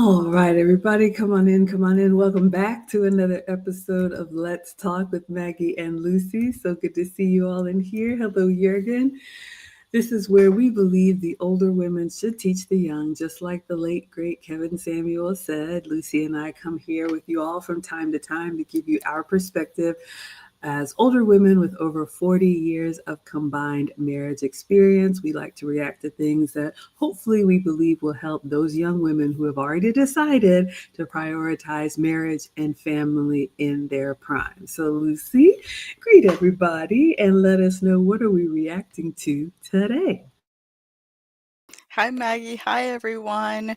All right, everybody, come on in, come on in. Welcome back to another episode of Let's Talk with Maggie and Lucy. So good to see you all in here. Hello, Jurgen. This is where we believe the older women should teach the young, just like the late, great Kevin Samuel said. Lucy and I come here with you all from time to time to give you our perspective as older women with over 40 years of combined marriage experience. We like to react to things that hopefully we believe will help those young women who have already decided to prioritize marriage and family in their prime. So Lucy, greet everybody and let us know, what are we reacting to today? Hi, Maggie. Hi, everyone.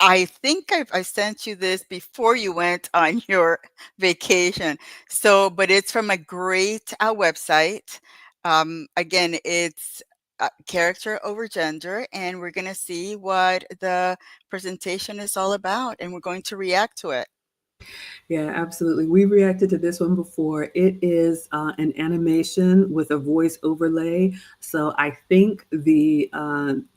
I think I sent you this before you went on your vacation. But it's from a great website. Again, it's character over gender, and we're going to see what the presentation is all about, and we're going to react to it. Yeah, absolutely. We reacted to this one before. It is an animation with a voice overlay. So I think the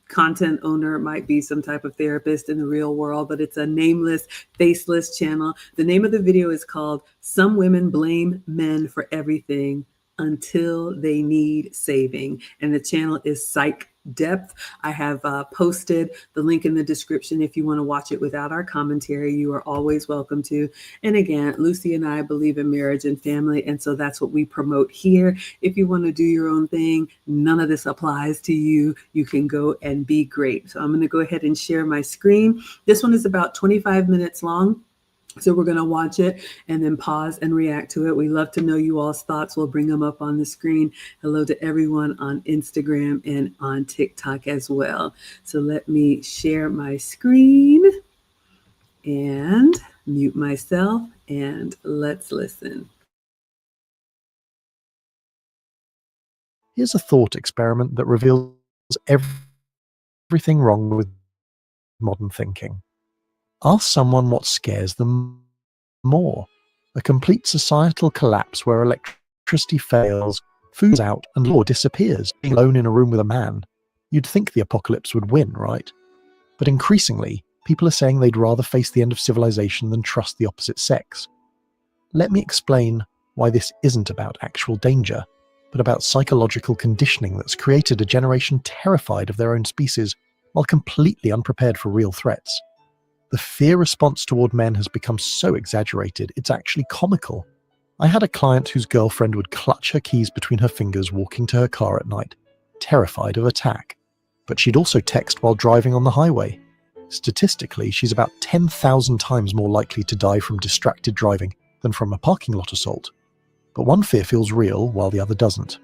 content owner might be some type of therapist in the real world, but it's a nameless, faceless channel. The name of the video is called Some Women Blame Men for Everything Until They Need Saving. And the channel is Psych Depth. I have posted the link in the description. If you want to watch it without our commentary, you are always welcome to. And again, Lucy and I believe in marriage and family, and so that's what we promote here. If you want to do your own thing, none of this applies to you. You can go and be great. So I'm going to go ahead and share my screen. This one is about 25 minutes long. So we're going to watch it and then pause and react to it. We love to know you all's thoughts. We'll bring them up on the screen. Hello to everyone on Instagram and on TikTok as well. So let me share my screen and mute myself, and let's listen. Here's a thought experiment that reveals everything wrong with modern thinking. Ask someone what scares them more: a complete societal collapse where electricity fails, food's out, and law disappears. Being alone in a room with a man, you'd think the apocalypse would win, right? But increasingly, people are saying they'd rather face the end of civilization than trust the opposite sex. Let me explain why this isn't about actual danger, but about psychological conditioning that's created a generation terrified of their own species while completely unprepared for real threats. The fear response toward men has become so exaggerated, it's actually comical. I had a client whose girlfriend would clutch her keys between her fingers walking to her car at night, terrified of attack. But she'd also text while driving on the highway. Statistically, she's about 10,000 times more likely to die from distracted driving than from a parking lot assault. But one fear feels real while the other doesn't.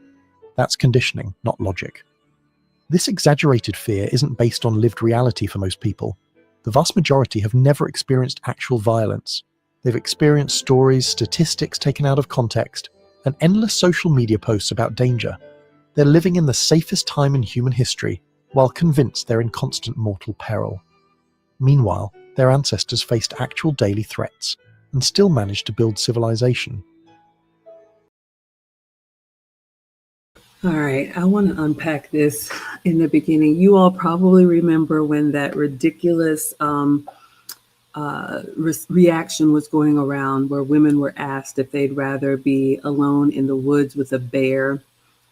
That's conditioning, not logic. This exaggerated fear isn't based on lived reality for most people. The vast majority have never experienced actual violence. They've experienced stories, statistics taken out of context, and endless social media posts about danger. They're living in the safest time in human history, while convinced they're in constant mortal peril. Meanwhile, their ancestors faced actual daily threats, and still managed to build civilization. All right, I want to unpack this in the beginning. You all probably remember when that ridiculous reaction was going around where women were asked if they'd rather be alone in the woods with a bear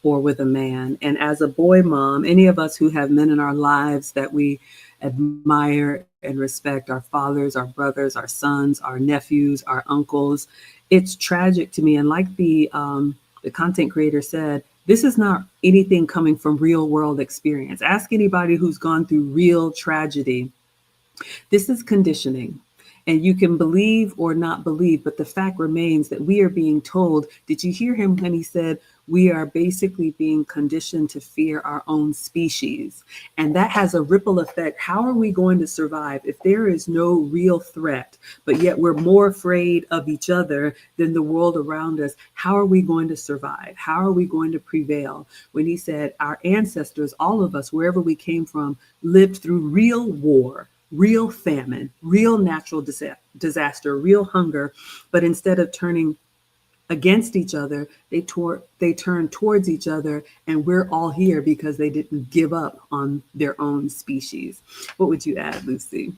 or with a man. And as a boy mom, any of us who have men in our lives that we admire and respect, our fathers, our brothers, our sons, our nephews, our uncles, it's tragic to me. And like the content creator said, this is not anything coming from real world experience. Ask anybody who's gone through real tragedy. This is conditioning. And you can believe or not believe, but the fact remains that we are being told. Did you hear him when he said we are basically being conditioned to fear our own species? And that has a ripple effect. How are we going to survive if there is no real threat, but yet we're more afraid of each other than the world around us? How are we going to survive? How are we going to prevail? When he said our ancestors, all of us, wherever we came from, lived through real war, real famine, real natural disaster, real hunger. But instead of turning against each other, they turn towards each other, and we're all here because they didn't give up on their own species. What would you add, Lucy?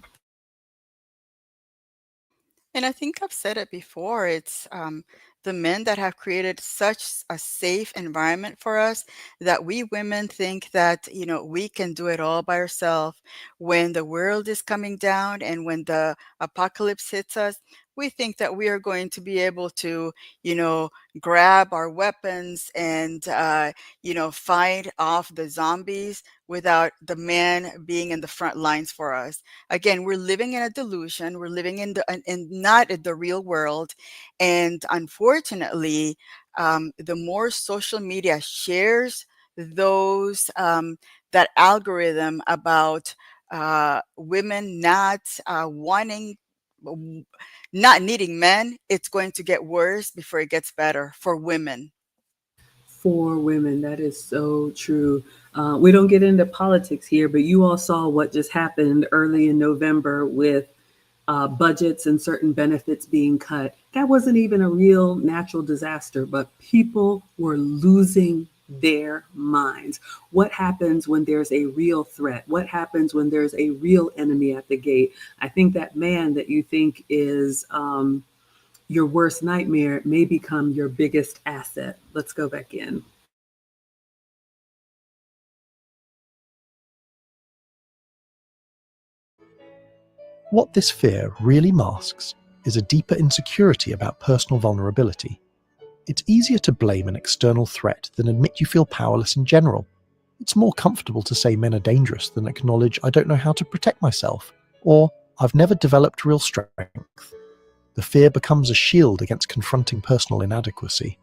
And I think I've said it before. It's the men that have created such a safe environment for us that we women think that, we can do it all by ourselves. When the world is coming down and when the apocalypse hits us, we think that we are going to be able to, you know, grab our weapons and, fight off the zombies without the man being in the front lines for us. Again, we're living in a delusion. We're living in not in the real world, and unfortunately, the more social media shares those that algorithm about women w- not needing men, it's going to get worse before it gets better for women. For women, that is so true. We don't get into politics here, but you all saw what just happened early in November with budgets and certain benefits being cut. That wasn't even a real natural disaster, but people were losing their minds. What happens when there's a real threat? What happens when there's a real enemy at the gate? I think that man that you think is your worst nightmare may become your biggest asset. Let's go back in. What this fear really masks is a deeper insecurity about personal vulnerability. It's easier to blame an external threat than admit you feel powerless in general. It's more comfortable to say men are dangerous than acknowledge I don't know how to protect myself, or I've never developed real strength. The fear becomes a shield against confronting personal inadequacy.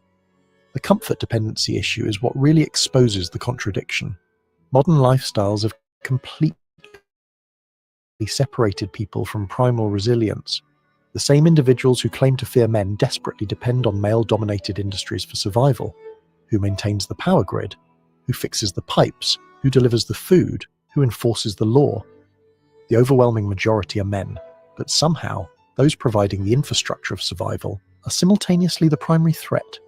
The comfort dependency issue is what really exposes the contradiction. Modern lifestyles have completely separated people from primal resilience. The same individuals who claim to fear men desperately depend on male-dominated industries for survival. Who maintains the power grid? Who fixes the pipes? Who delivers the food? Who enforces the law? The overwhelming majority are men, but somehow, those providing the infrastructure of survival are simultaneously the primary threat.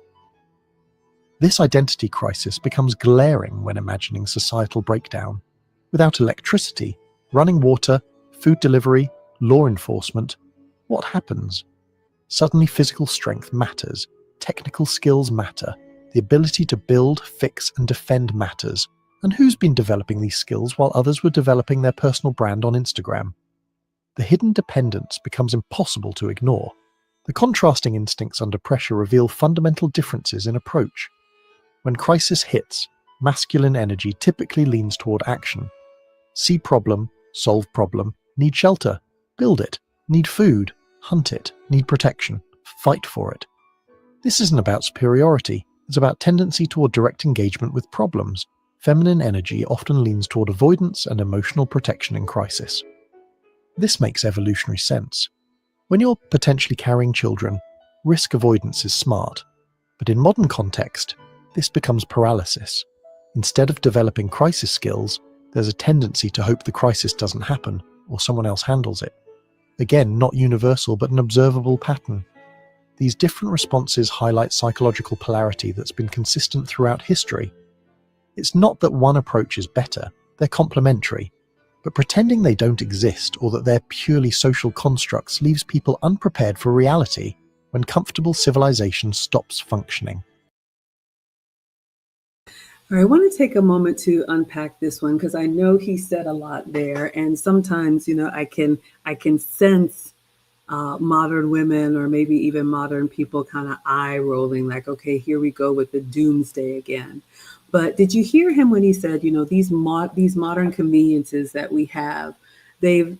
This identity crisis becomes glaring when imagining societal breakdown. Without electricity, running water, food delivery, law enforcement, what happens? Suddenly physical strength matters, technical skills matter, the ability to build, fix, and defend matters. And who's been developing these skills while others were developing their personal brand on Instagram? The hidden dependence becomes impossible to ignore. The contrasting instincts under pressure reveal fundamental differences in approach. When crisis hits, masculine energy typically leans toward action. See problem, solve problem, need shelter, build it, need food, hunt it, need protection, fight for it. This isn't about superiority, it's about tendency toward direct engagement with problems. Feminine energy often leans toward avoidance and emotional protection in crisis. This makes evolutionary sense. When you're potentially carrying children, risk avoidance is smart. But in modern context, this becomes paralysis. Instead of developing crisis skills, there's a tendency to hope the crisis doesn't happen or someone else handles it. Again, not universal, but an observable pattern. These different responses highlight psychological polarity that's been consistent throughout history. It's not that one approach is better, they're complementary. But pretending they don't exist or that they're purely social constructs leaves people unprepared for reality when comfortable civilization stops functioning. All right, I want to take a moment to unpack this one because I know he said a lot there, and sometimes, I can sense modern women or maybe even modern people kind of eye rolling, like, okay, here we go with the doomsday again. But did you hear him when he said, these modern conveniences that we have, they've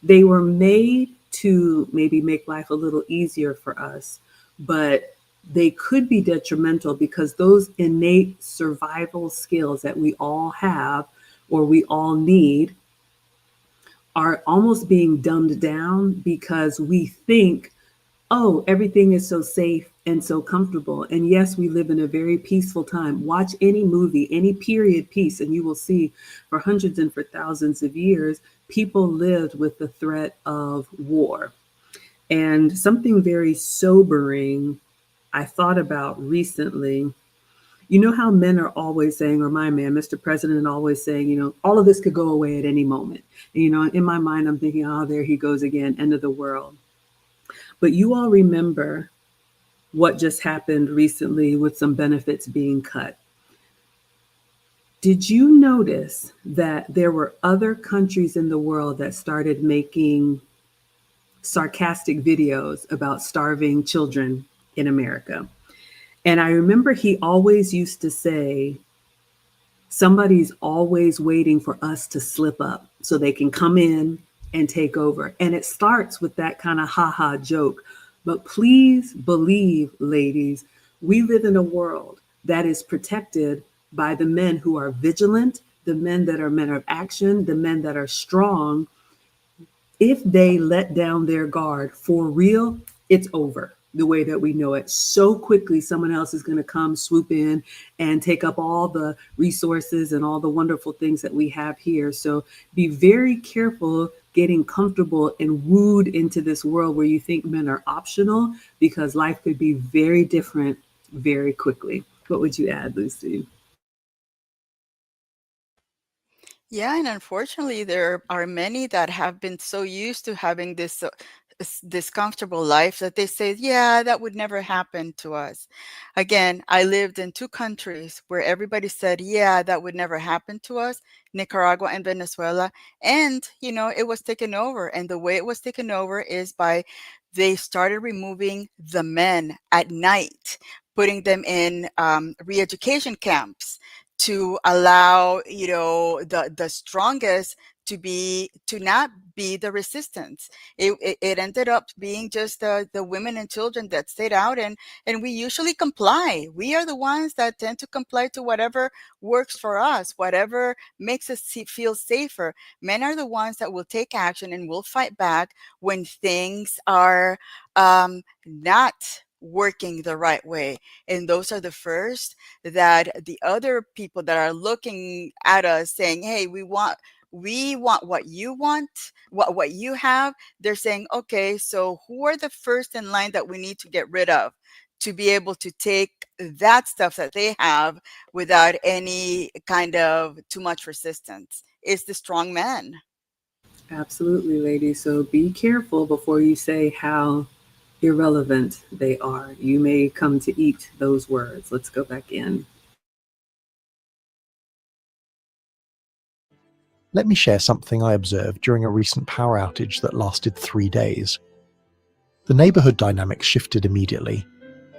they were made to maybe make life a little easier for us, but they could be detrimental because those innate survival skills that we all have or we all need are almost being dumbed down because we think, oh, everything is so safe and so comfortable. And yes, we live in a very peaceful time. Watch any movie, any period piece, and you will see for hundreds and for thousands of years, people lived with the threat of war. And something very sobering I thought about recently, you know how men are always saying, or my man, Mr. President, always saying, all of this could go away at any moment. And, in my mind, I'm thinking, oh, there he goes again, end of the world. But you all remember what just happened recently with some benefits being cut. Did you notice that there were other countries in the world that started making sarcastic videos about starving children in America? And I remember he always used to say, somebody's always waiting for us to slip up so they can come in and take over. And it starts with that kind of ha-ha joke. But please believe, ladies, we live in a world that is protected by the men who are vigilant, the men that are men of action, the men that are strong. If they let down their guard for real, it's over the way that we know it. So quickly, someone else is going to come, swoop in, and take up all the resources and all the wonderful things that we have here. So be very careful getting comfortable and wooed into this world where you think men are optional, because life could be very different very quickly. What would you add, Lucy? Yeah, and unfortunately, there are many that have been so used to having this comfortable life that they say, yeah, that would never happen to us. Again, I lived in two countries where everybody said, yeah, that would never happen to us, Nicaragua and Venezuela. And, it was taken over. And the way it was taken over is they started removing the men at night, putting them in re-education camps to allow the strongest to not be the resistance. It ended up being just the women and children that stayed out, and we usually comply. We are the ones that tend to comply to whatever works for us, whatever makes us feel safer. Men are the ones that will take action and will fight back when things are not working the right way. And those are the first that the other people that are looking at us saying, hey, we want what you want, what you have. They're saying, okay, so who are the first in line that we need to get rid of to be able to take that stuff that they have without any kind of too much resistance? It's the strong men. Absolutely, ladies. So be careful before you say how irrelevant they are. You may come to eat those words. Let's go back in. Let me share something I observed during a recent power outage that lasted 3 days. The neighborhood dynamics shifted immediately.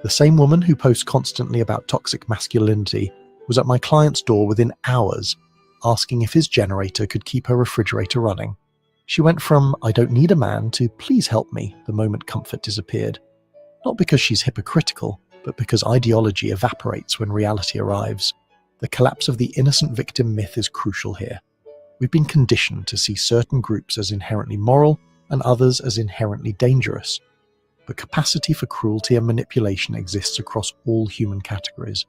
The same woman who posts constantly about toxic masculinity was at my client's door within hours, asking if his generator could keep her refrigerator running. She went from, I don't need a man, to please help me the moment comfort disappeared. Not because she's hypocritical, but because ideology evaporates when reality arrives. The collapse of the innocent victim myth is crucial here. We've been conditioned to see certain groups as inherently moral and others as inherently dangerous. But capacity for cruelty and manipulation exists across all human categories.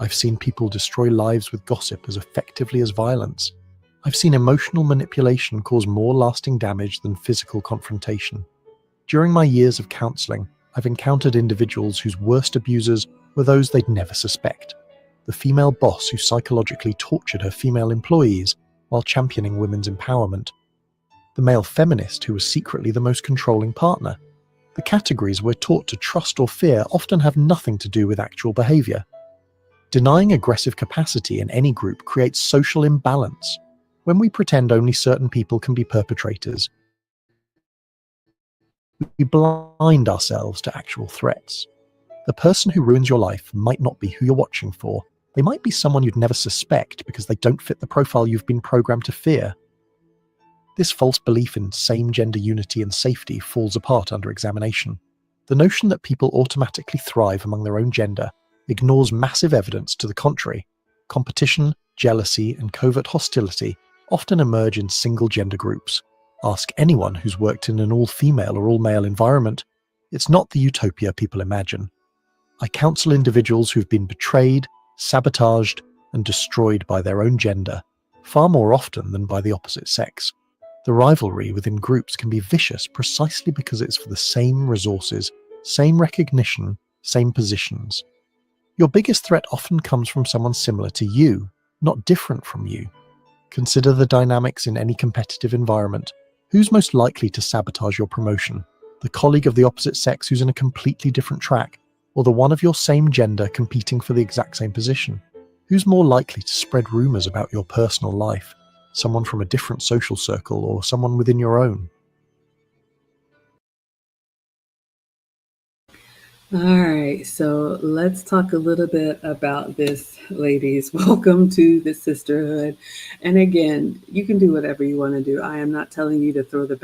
I've seen people destroy lives with gossip as effectively as violence. I've seen emotional manipulation cause more lasting damage than physical confrontation. During my years of counseling, I've encountered individuals whose worst abusers were those they'd never suspect. The female boss who psychologically tortured her female employees while championing women's empowerment. The male feminist who was secretly the most controlling partner. The categories we're taught to trust or fear often have nothing to do with actual behavior. Denying aggressive capacity in any group creates social imbalance. When we pretend only certain people can be perpetrators, we blind ourselves to actual threats. The person who ruins your life might not be who you're watching for. They might be someone you'd never suspect because they don't fit the profile you've been programmed to fear. This false belief in same-gender unity and safety falls apart under examination. The notion that people automatically thrive among their own gender ignores massive evidence to the contrary. Competition, jealousy, and covert hostility often emerge in single-gender groups. Ask anyone who's worked in an all-female or all-male environment. It's not the utopia people imagine. I counsel individuals who've been betrayed, sabotaged, and destroyed by their own gender, far more often than by the opposite sex. The rivalry within groups can be vicious precisely because it's for the same resources, same recognition, same positions. Your biggest threat often comes from someone similar to you, not different from you. Consider the dynamics in any competitive environment. Who's most likely to sabotage your promotion? The colleague of the opposite sex who's in a completely different track, or the one of your same gender competing for the exact same position? Who's more likely to spread rumors about your personal life? Someone from a different social circle or someone within your own? All right, so let's talk a little bit about this, ladies. Welcome to the sisterhood. And again, you can do whatever you want to do. I am not telling you to throw the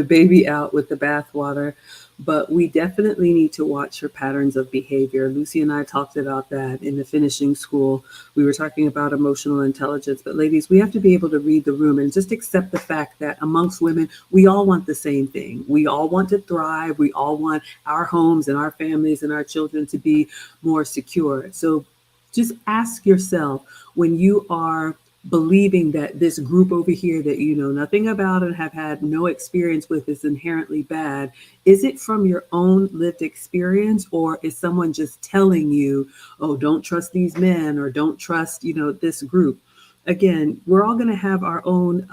baby out with the bathwater, but we definitely need to watch for patterns of behavior. Lucy and I talked about that in the finishing school. We were talking about emotional intelligence, but ladies, we have to be able to read the room and just accept the fact that amongst women, we all want the same thing. We all want to thrive. We all want our homes and our families and our children to be more secure. So just ask yourself, when you are believing that this group over here that you know nothing about and have had no experience with is inherently bad, is it from your own lived experience, or is someone just telling you, oh, don't trust these men, or don't trust, this group? Again, we're all going to have our own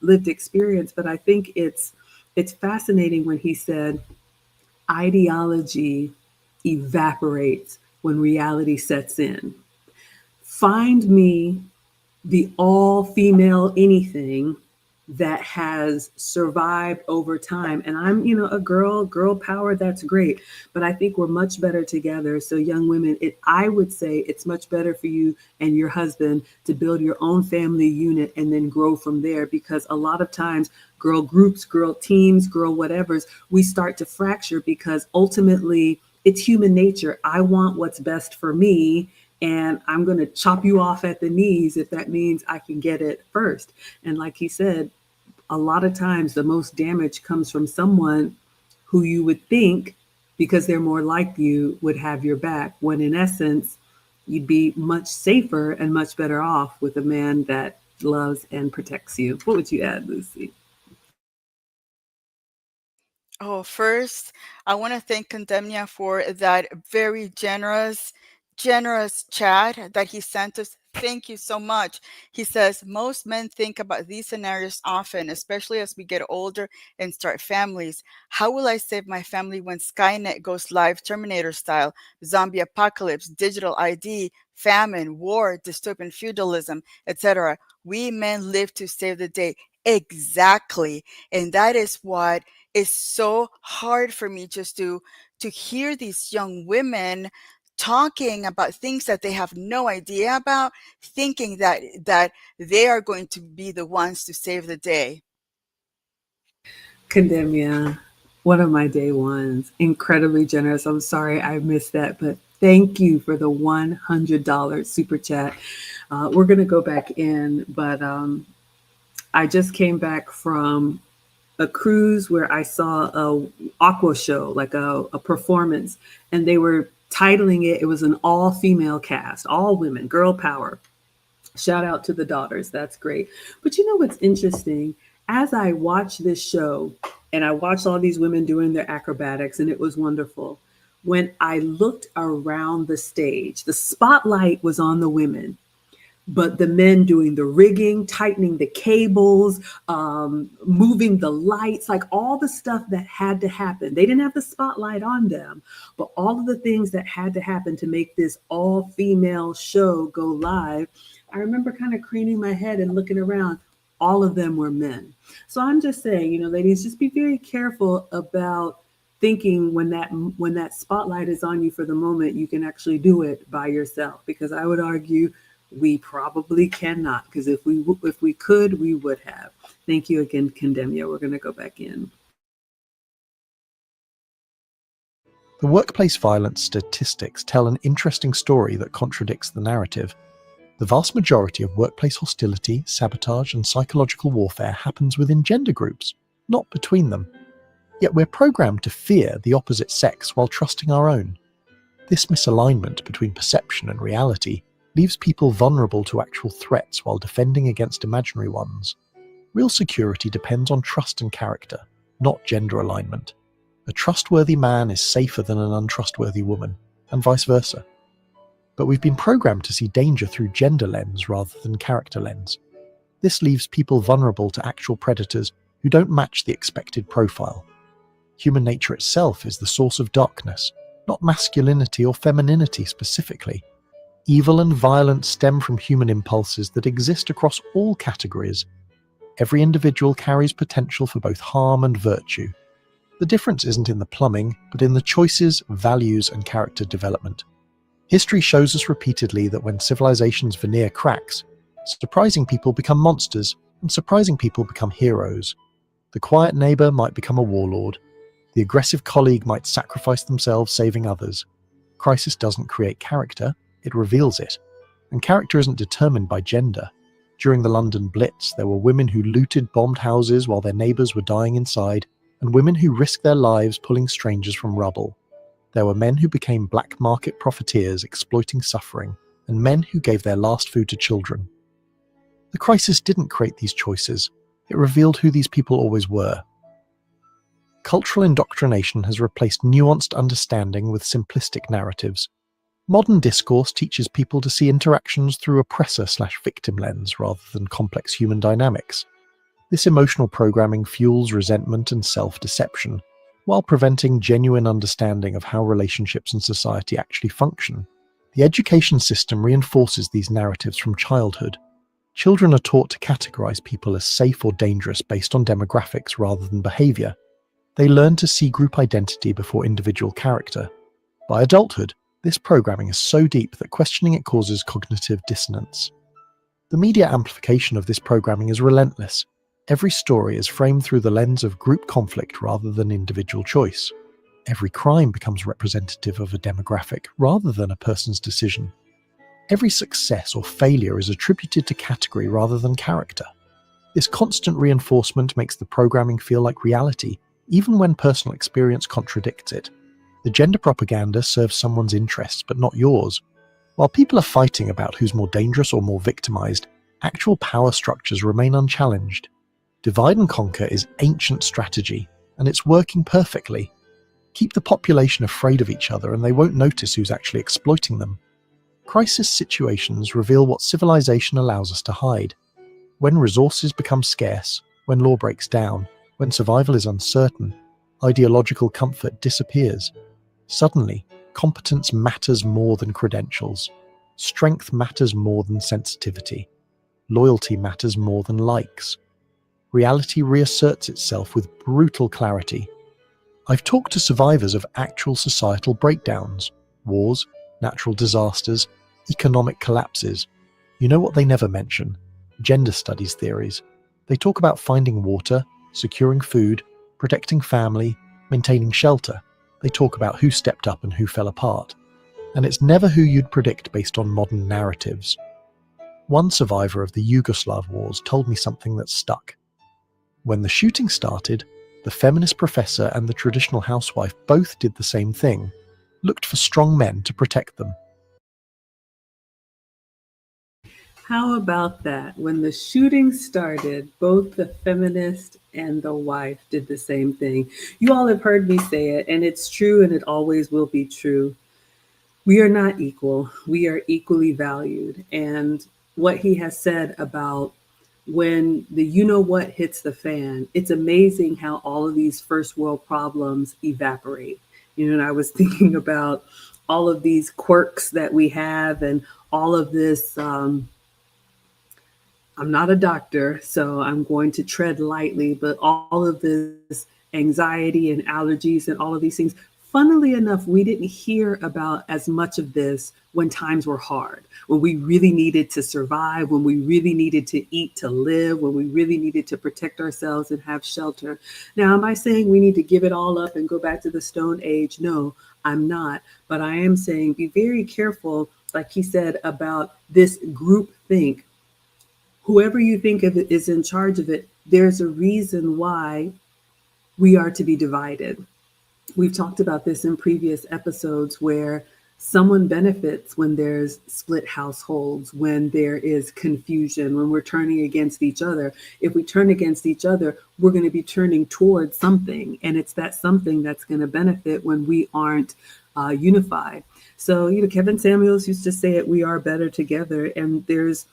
lived experience, but I think it's fascinating when he said ideology evaporates when reality sets in. Find me the all-female anything that has survived over time. And I'm, a girl power, that's great. But I think we're much better together. So young women, I would say it's much better for you and your husband to build your own family unit and then grow from there. Because a lot of times, girl groups, girl teams, girl whatevers, we start to fracture because ultimately it's human nature. I want what's best for me, and I'm going to chop you off at the knees if that means I can get it first. And like he said, a lot of times the most damage comes from someone who you would think, because they're more like you, would have your back, when in essence, you'd be much safer and much better off with a man that loves and protects you. What would you add, Lucy? Oh, first, I want to thank Condemnia for that very generous chat that he sent us. Thank you so much. He says, most men think about these scenarios often, especially as we get older and start families. How will I save my family when Skynet goes live, Terminator style, zombie apocalypse, digital ID, famine, war, dystopian feudalism, etc.? We men live to save the day. Exactly. And that is what is so hard for me, just to hear these young women talking about things that they have no idea about, thinking that they are going to be the ones to save the day. Condemnia, one of my day ones, incredibly generous. I'm sorry I missed that, but thank you for the $100 super chat. We're going to go back in, but I just came back from a cruise where I saw a aqua show, like a performance, and they were titling it. It was an all-female cast, all women, girl power. Shout out to the daughters. That's great. But you know what's interesting? As I watched this show and I watched all these women doing their acrobatics, and it was wonderful. When I looked around the stage, the spotlight was on the women, but the men doing the rigging, tightening the cables, moving the lights, like all the stuff that had to happen. They didn't have the spotlight on them, but all of the things that had to happen to make this all-female show go live. I remember kind of craning my head and looking around. All of them were men. So I'm just saying, ladies, just be very careful about thinking when that spotlight is on you for the moment, you can actually do it by yourself. Because I would argue we probably cannot, because if we could, we would have. Thank you again, Condemnia. We're going to go back in. The workplace violence statistics tell an interesting story that contradicts the narrative. The vast majority of workplace hostility, sabotage, and psychological warfare happens within gender groups, not between them. Yet we're programmed to fear the opposite sex while trusting our own. This misalignment between perception and reality leaves people vulnerable to actual threats while defending against imaginary ones. Real security depends on trust and character, not gender alignment. A trustworthy man is safer than an untrustworthy woman, and vice versa. But we've been programmed to see danger through gender lens rather than character lens. This leaves people vulnerable to actual predators who don't match the expected profile. Human nature itself is the source of darkness, not masculinity or femininity specifically. Evil and violence stem from human impulses that exist across all categories. Every individual carries potential for both harm and virtue. The difference isn't in the plumbing, but in the choices, values, and character development. History shows us repeatedly that when civilization's veneer cracks, surprising people become monsters, and surprising people become heroes. The quiet neighbor might become a warlord. The aggressive colleague might sacrifice themselves saving others. Crisis doesn't create character, it reveals it. And character isn't determined by gender. During the London Blitz, there were women who looted bombed houses while their neighbors were dying inside, and women who risked their lives pulling strangers from rubble. There were men who became black market profiteers exploiting suffering, and men who gave their last food to children. The crisis didn't create these choices, it revealed who these people always were. Cultural indoctrination has replaced nuanced understanding with simplistic narratives. Modern discourse teaches people to see interactions through oppressor/victim lens rather than complex human dynamics. This emotional programming fuels resentment and self-deception, while preventing genuine understanding of how relationships and society actually function. The education system reinforces these narratives from childhood. Children are taught to categorize people as safe or dangerous based on demographics rather than behavior. They learn to see group identity before individual character. By adulthood, this programming is so deep that questioning it causes cognitive dissonance. The media amplification of this programming is relentless. Every story is framed through the lens of group conflict rather than individual choice. Every crime becomes representative of a demographic rather than a person's decision. Every success or failure is attributed to category rather than character. This constant reinforcement makes the programming feel like reality, even when personal experience contradicts it. The gender propaganda serves someone's interests but not yours. While people are fighting about who's more dangerous or more victimized, actual power structures remain unchallenged. Divide and conquer is ancient strategy, and it's working perfectly. Keep the population afraid of each other and they won't notice who's actually exploiting them. Crisis situations reveal what civilization allows us to hide. When resources become scarce, when law breaks down, when survival is uncertain, ideological comfort disappears. Suddenly, competence matters more than credentials. Strength matters more than sensitivity. Loyalty matters more than likes. Reality reasserts itself with brutal clarity. I've talked to survivors of actual societal breakdowns, wars, natural disasters, economic collapses. You know what they never mention? Gender studies theories. They talk about finding water, securing food, protecting family, maintaining shelter. They talk about who stepped up and who fell apart. And it's never who you'd predict based on modern narratives. One survivor of the Yugoslav wars told me something that stuck. When the shooting started, the feminist professor and the traditional housewife both did the same thing, looked for strong men to protect them. How about that? When the shooting started, both the feminist and the wife did the same thing. You all have heard me say it, and it's true, and it always will be true. We are not equal. We are equally valued. And what he has said about when the you know what hits the fan, it's amazing how all of these first world problems evaporate. You know, and I was thinking about all of these quirks that we have and all of this. I'm not a doctor, so I'm going to tread lightly, but all of this anxiety and allergies and all of these things, funnily enough, we didn't hear about as much of this when times were hard, when we really needed to survive, when we really needed to eat to live, when we really needed to protect ourselves and have shelter. Now, am I saying we need to give it all up and go back to the Stone Age? No, I'm not. But I am saying be very careful, like he said, about this group think. Whoever you think of it is in charge of it, there's a reason why we are to be divided. We've talked about this in previous episodes where Someone benefits when there's split households, when there is confusion, when we're turning against each other. If we turn against each other, we're going to be turning towards something. And it's that something that's going to benefit when we aren't unified. So, Kevin Samuels used to say it, we are better together. And there's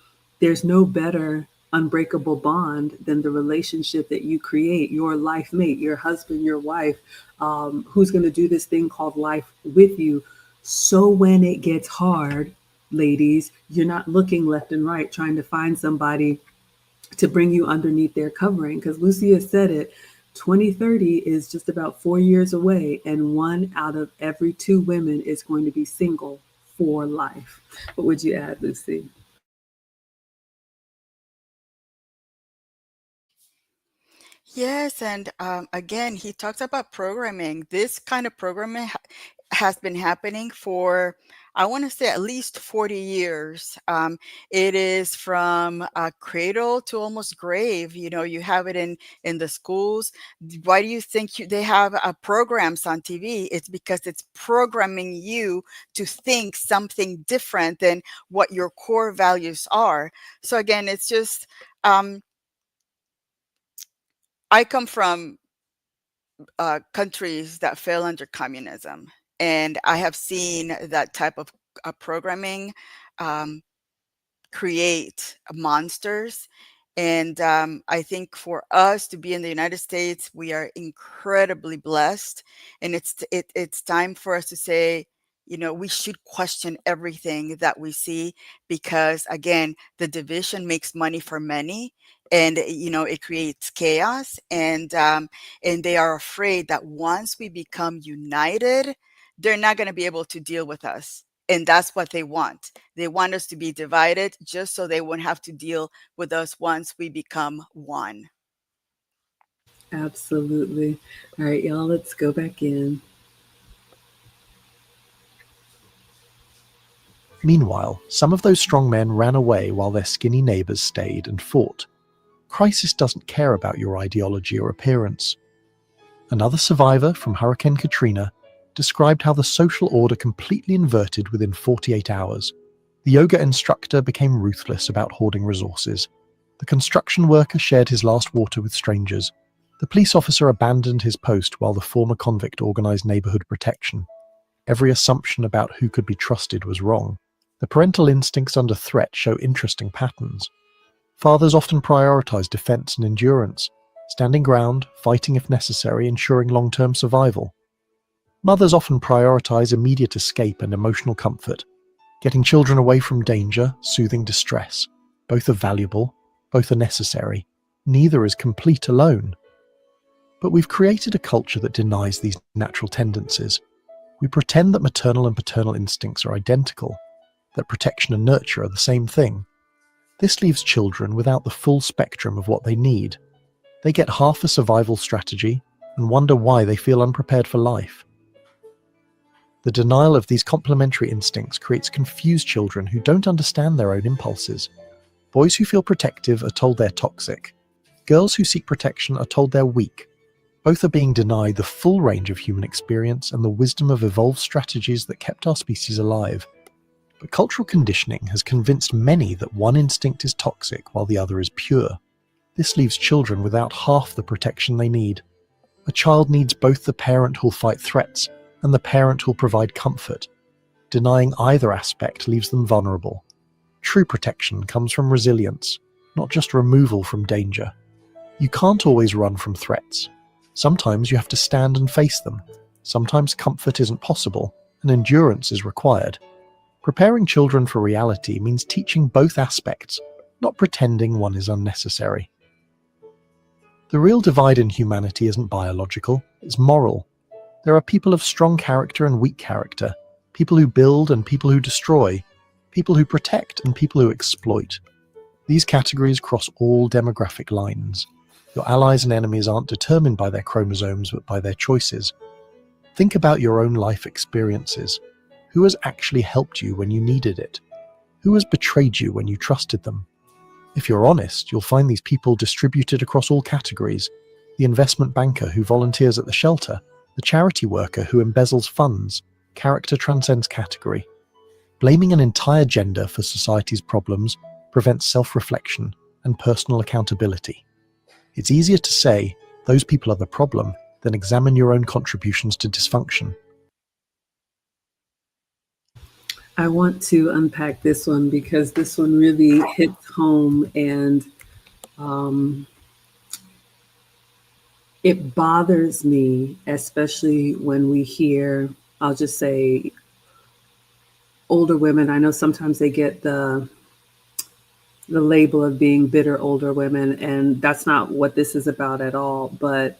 no better unbreakable bond than the relationship that you create, your life mate, your husband, your wife, who's going to do this thing called life with you. So when it gets hard, ladies, you're not looking left and right trying to find somebody to bring you underneath their covering. Because Lucy has said it, 2030 is just about 4 years away, and 1 out of every 2 women is going to be single for life. What would you add, Lucy? Yes, and again, he talks about programming. This kind of programming has been happening for, I want to say, at least 40 years. It is from cradle to almost grave. You have it in the schools. Why do you think they have programs on TV? It's because it's programming you to think something different than what your core values are. So again, it's just, I come from countries that fell under communism. And I have seen that type of programming um, create monsters. And I think for us to be in the United States, we are incredibly blessed. And it's time for us to say, we should question everything that we see, because again, the division makes money for many, and it creates chaos. And they are afraid that once we become united, they're not going to be able to deal with us. And that's what they want. They want us to be divided just so they won't have to deal with us once we become one. Absolutely. All right, y'all, let's go back in. Meanwhile, some of those strong men ran away while their skinny neighbours stayed and fought. Crisis doesn't care about your ideology or appearance. Another survivor from Hurricane Katrina described how the social order completely inverted within 48 hours. The yoga instructor became ruthless about hoarding resources. The construction worker shared his last water with strangers. The police officer abandoned his post while the former convict organised neighbourhood protection. Every assumption about who could be trusted was wrong. The parental instincts under threat show interesting patterns. Fathers often prioritise defence and endurance, standing ground, fighting if necessary, ensuring long-term survival. Mothers often prioritise immediate escape and emotional comfort, getting children away from danger, soothing distress. Both are valuable, both are necessary. Neither is complete alone. But we've created a culture that denies these natural tendencies. We pretend that maternal and paternal instincts are identical, that protection and nurture are the same thing. This leaves children without the full spectrum of what they need. They get half a survival strategy and wonder why they feel unprepared for life. The denial of these complementary instincts creates confused children who don't understand their own impulses. Boys who feel protective are told they're toxic. Girls who seek protection are told they're weak. Both are being denied the full range of human experience and the wisdom of evolved strategies that kept our species alive. But cultural conditioning has convinced many that one instinct is toxic while the other is pure. This leaves children without half the protection they need. A child needs both the parent who'll fight threats and the parent who'll provide comfort. Denying either aspect leaves them vulnerable. True protection comes from resilience, not just removal from danger. You can't always run from threats. Sometimes you have to stand and face them. Sometimes comfort isn't possible, and endurance is required. Preparing children for reality means teaching both aspects, not pretending one is unnecessary. The real divide in humanity isn't biological, it's moral. There are people of strong character and weak character, people who build and people who destroy, people who protect and people who exploit. These categories cross all demographic lines. Your allies and enemies aren't determined by their chromosomes but by their choices. Think about your own life experiences. Who has actually helped you when you needed it? Who has betrayed you when you trusted them? If you're honest, you'll find these people distributed across all categories. The investment banker who volunteers at the shelter, the charity worker who embezzles funds, Character transcends category. Blaming an entire gender for society's problems prevents self-reflection and personal accountability. It's easier to say, those people are the problem, than examine your own contributions to dysfunction. I want to unpack this one because this one really hits home, and um, it bothers me, especially when we hear, I'll just say, older women. I know sometimes they get the label of being bitter older women, and that's not what this is about at all. But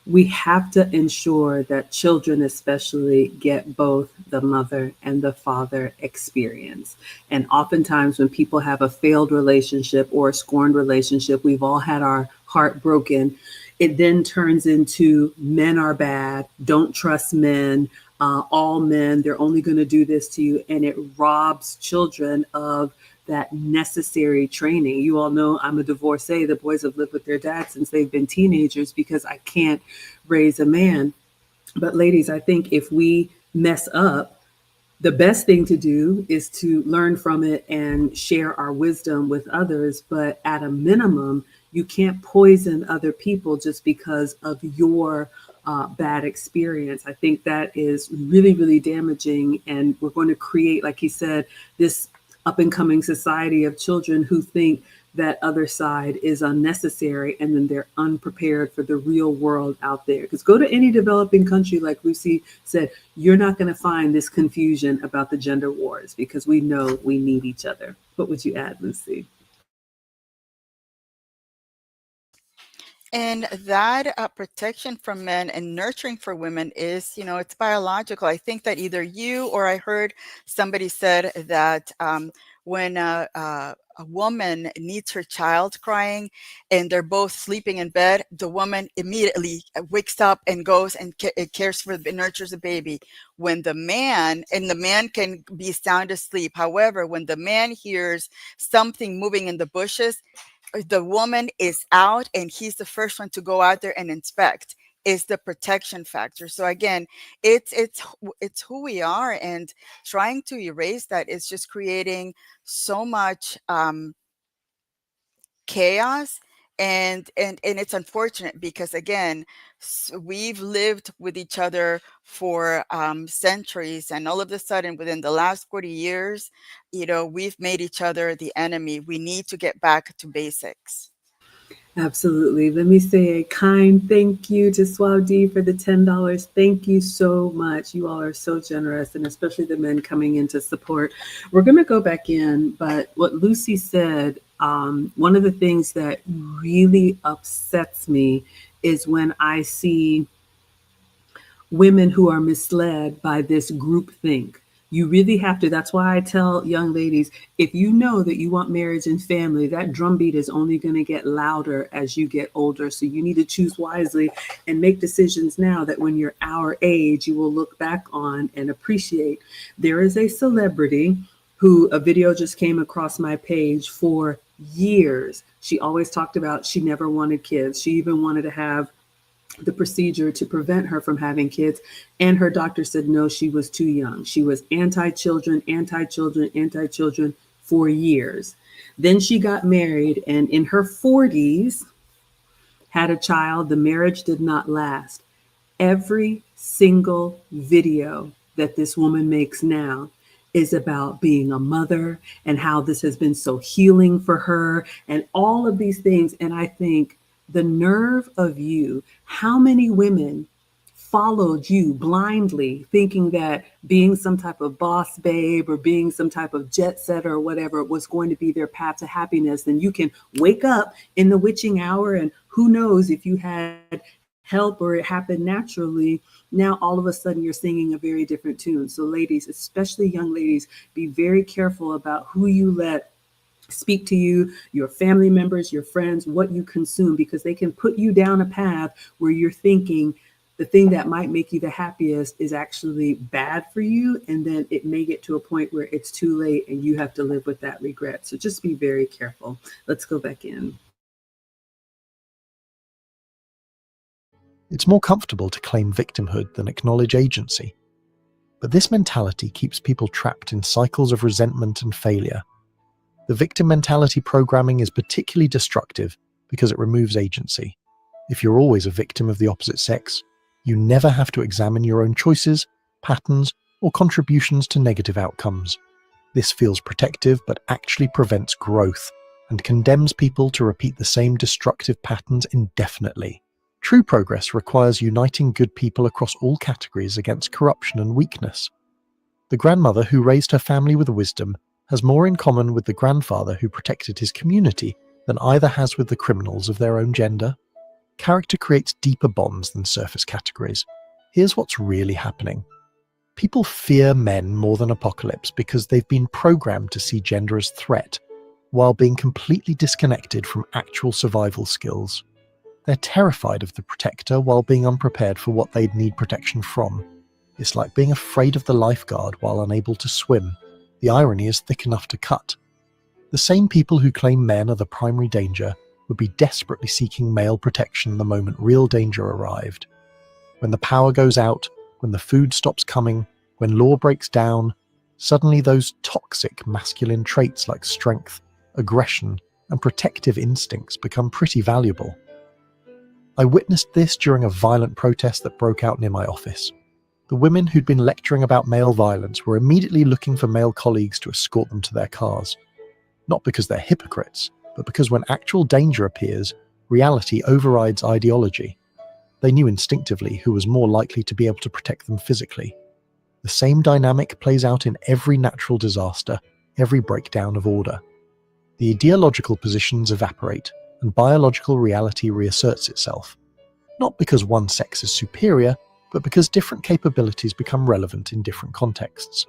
we have to ensure that children especially get both the mother and the father experience. And oftentimes when people have a failed relationship or a scorned relationship, we've all had our heart broken. It then turns into men are bad, don't trust men, all men, they're only going to do this to you. And it robs children of that necessary training. You all know I'm a divorcee. The boys have lived with their dad since they've been teenagers because I can't raise a man. But ladies, I think if we mess up, the best thing to do is to learn from it and share our wisdom with others. But at a minimum, you can't poison other people just because of your bad experience. I think that is really, really damaging. And we're going to create, like he said, this up and coming society of children who think that other side is unnecessary, and then they're unprepared for the real world out there. Because go to any developing country, like Lucy said, you're not going to find this confusion about the gender wars because we know we need each other. What would you add, Lucy? And that protection from men and nurturing for women is, it's biological. I think that either you or I heard somebody said that when a woman needs her child crying and they're both sleeping in bed, the woman immediately wakes up and goes and cares for, nurtures the baby. When the man can be sound asleep. However, when the man hears something moving in the bushes, the woman is out and he's the first one to go out there and inspect. Is the protection factor. So again, it's who we are, and trying to erase that is just creating so much chaos. And it's unfortunate because again, we've lived with each other for centuries, and all of a sudden within the last 40 years, we've made each other the enemy. We need to get back to basics. Absolutely. Let me say a kind thank you to Swab for the $10. Thank you so much. You all are so generous, and especially the men coming in to support. We're going to go back in, but what Lucy said, one of the things that really upsets me is when I see women who are misled by this group think. You really have to. That's why I tell young ladies, if you know that you want marriage and family, that drumbeat is only going to get louder as you get older. So you need to choose wisely and make decisions now that when you're our age, you will look back on and appreciate. There is a celebrity who a video just came across my page for years. She always talked about she never wanted kids. She even wanted to have the procedure to prevent her from having kids. And her doctor said, no, she was too young. She was anti-children, anti-children, anti-children for years. Then she got married and in her 40s had a child. The marriage did not last. Every single video that this woman makes now is about being a mother and how this has been so healing for her and all of these things. And I think the nerve of you, how many women followed you blindly thinking that being some type of boss babe or being some type of jet setter or whatever was going to be their path to happiness. Then you can wake up in the witching hour, and who knows if you had help or it happened naturally, now all of a sudden you're singing a very different tune. So ladies, especially young ladies, be very careful about who you let speak to you, your family members, your friends, what you consume, because they can put you down a path where you're thinking the thing that might make you the happiest is actually bad for you. And then it may get to a point where it's too late and you have to live with that regret. So just be very careful. Let's go back in. It's more comfortable to claim victimhood than acknowledge agency. But this mentality keeps people trapped in cycles of resentment and failure. The victim mentality programming is particularly destructive because it removes agency. If you're always a victim of the opposite sex, you never have to examine your own choices, patterns, or contributions to negative outcomes. This feels protective but actually prevents growth and condemns people to repeat the same destructive patterns indefinitely. True progress requires uniting good people across all categories against corruption and weakness. The grandmother who raised her family with wisdom has more in common with the grandfather who protected his community than either has with the criminals of their own gender. Character creates deeper bonds than surface categories. Here's what's really happening. People fear men more than apocalypse because they've been programmed to see gender as threat, while being completely disconnected from actual survival skills. They're terrified of the protector while being unprepared for what they'd need protection from. It's like being afraid of the lifeguard while unable to swim. The irony is thick enough to cut. The same people who claim men are the primary danger would be desperately seeking male protection the moment real danger arrived. When the power goes out, when the food stops coming, when law breaks down, suddenly those toxic masculine traits like strength, aggression, and protective instincts become pretty valuable. I witnessed this during a violent protest that broke out near my office. The women who'd been lecturing about male violence were immediately looking for male colleagues to escort them to their cars. Not because they're hypocrites, but because when actual danger appears, reality overrides ideology. They knew instinctively who was more likely to be able to protect them physically. The same dynamic plays out in every natural disaster, every breakdown of order. The ideological positions evaporate, and biological reality reasserts itself. Not because one sex is superior, but because different capabilities become relevant in different contexts.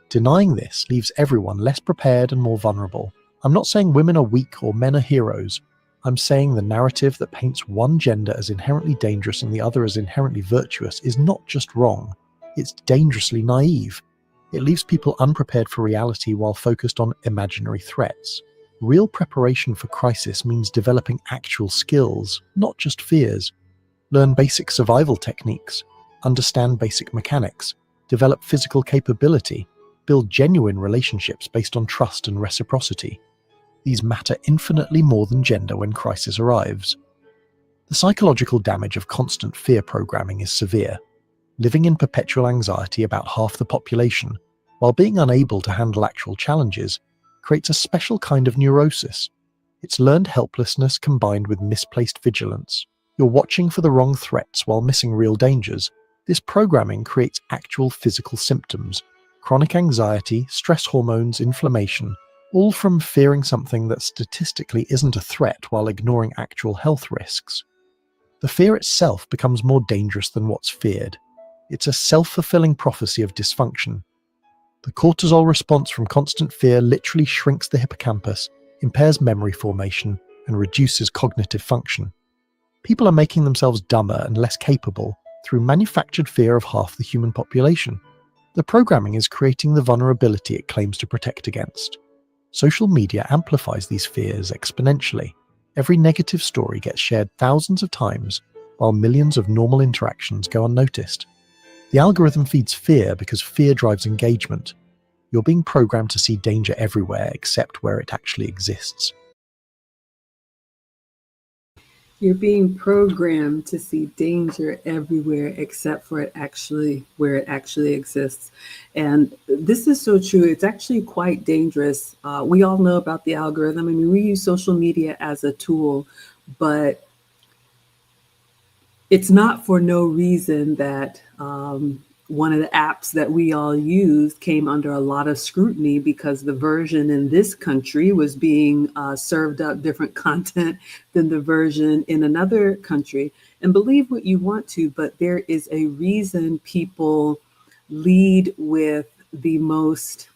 Denying this leaves everyone less prepared and more vulnerable. I'm not saying women are weak or men are heroes. I'm saying the narrative that paints one gender as inherently dangerous and the other as inherently virtuous is not just wrong, it's dangerously naive. It leaves people unprepared for reality while focused on imaginary threats. Real preparation for crisis means developing actual skills, not just fears. Learn basic survival techniques, understand basic mechanics, develop physical capability, build genuine relationships based on trust and reciprocity. These matter infinitely more than gender when crisis arrives. The psychological damage of constant fear programming is severe. Living in perpetual anxiety about half the population, while being unable to handle actual challenges, creates a special kind of neurosis. It's learned helplessness combined with misplaced vigilance. You're watching for the wrong threats while missing real dangers. This programming creates actual physical symptoms: chronic anxiety, stress hormones, inflammation, all from fearing something that statistically isn't a threat while ignoring actual health risks. The fear itself becomes more dangerous than what's feared. It's a self-fulfilling prophecy of dysfunction. The cortisol response from constant fear literally shrinks the hippocampus, impairs memory formation, and reduces cognitive function. People are making themselves dumber and less capable through manufactured fear of half the human population. The programming is creating the vulnerability it claims to protect against. Social media amplifies these fears exponentially. Every negative story gets shared thousands of times, while millions of normal interactions go unnoticed. The algorithm feeds fear because fear drives engagement. You're being programmed to see danger everywhere except where it actually exists. You're being programmed to see danger everywhere except for where it actually exists. And this is so true. It's actually quite dangerous. We all know about the algorithm. I mean, we use social media as a tool, but it's not for no reason that one of the apps that we all used came under a lot of scrutiny because the version in this country was being served up different content than the version in another country. And believe what you want to, but there is a reason people lead with the most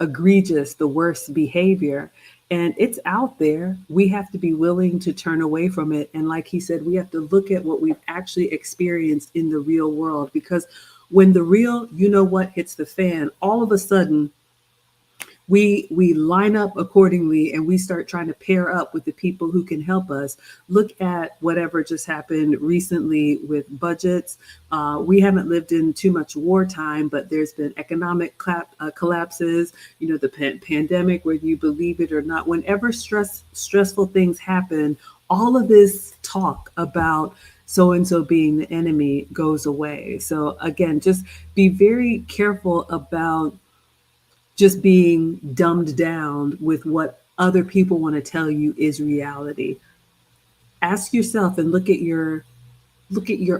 egregious, the worst behavior. And it's out there. We have to be willing to turn away from it. And like he said, we have to look at what we've actually experienced in the real world, because when the real, you know what, hits the fan, all of a sudden, we line up accordingly and we start trying to pair up with the people who can help us. Look at whatever just happened recently with budgets. We haven't lived in too much wartime, but there's been economic collapses. You know, the pandemic, whether you believe it or not. Whenever stressful things happen, all of this talk about so and so being the enemy goes away. So again, just be very careful about just being dumbed down with what other people want to tell you is reality. Ask yourself and look at your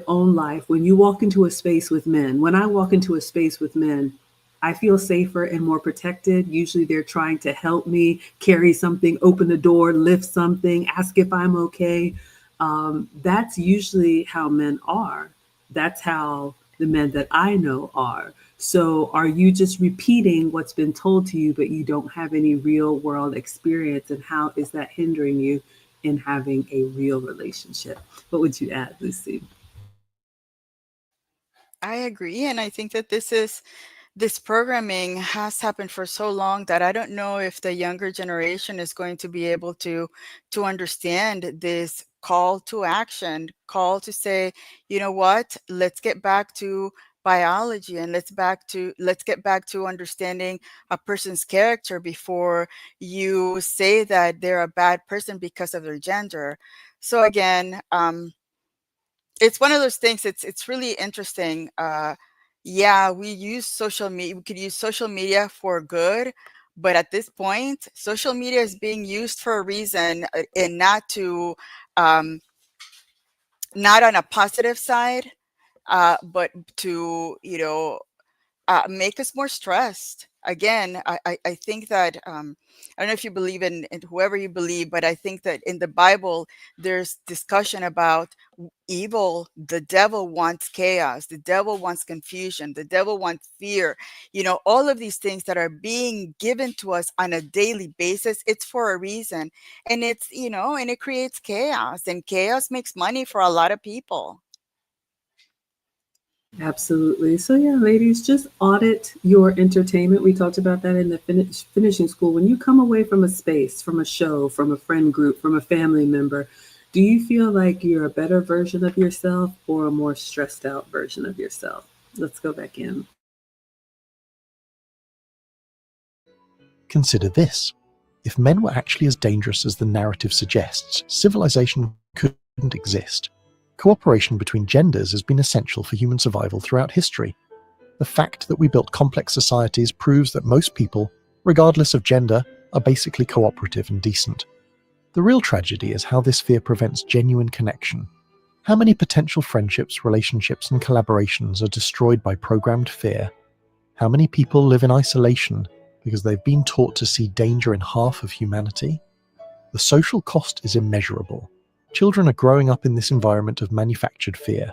own life. When you walk into a space with men, when I walk into a space with men, I feel safer and more protected. Usually they're trying to help me carry something, open the door, lift something, ask if I'm okay. That's usually how men are. That's how the men that I know are. So are you just repeating what's been told to you, but you don't have any real world experience? And how is that hindering you in having a real relationship? What would you add, Lucy? I agree, and I think that this programming has happened for so long that I don't know if the younger generation is going to be able to understand this call to action, call to say, you know what, let's get back to biology and let's get back to understanding a person's character before you say that they're a bad person because of their gender. So again, it's one of those things. It's really interesting. Yeah, we use social media. We could use social media for good, but at this point, social media is being used for a reason, and um, not on a positive side, but to make us more stressed. Again, I think that I don't know if you believe in whoever you believe, but I think that in the Bible, there's discussion about evil. The devil wants chaos. The devil wants confusion. The devil wants fear. All of these things that are being given to us on a daily basis, it's for a reason. And and it creates chaos, and chaos makes money for a lot of people. Absolutely. So, yeah, ladies, just audit your entertainment. We talked about that in the finishing school. When you come away from a space, from a show, from a friend group, from a family member, do you feel like you're a better version of yourself or a more stressed out version of yourself? Let's go back in. Consider this. If men were actually as dangerous as the narrative suggests, civilization couldn't exist. Cooperation between genders has been essential for human survival throughout history. The fact that we built complex societies proves that most people, regardless of gender, are basically cooperative and decent. The real tragedy is how this fear prevents genuine connection. How many potential friendships, relationships, and collaborations are destroyed by programmed fear? How many people live in isolation because they've been taught to see danger in half of humanity? The social cost is immeasurable. Children are growing up in this environment of manufactured fear.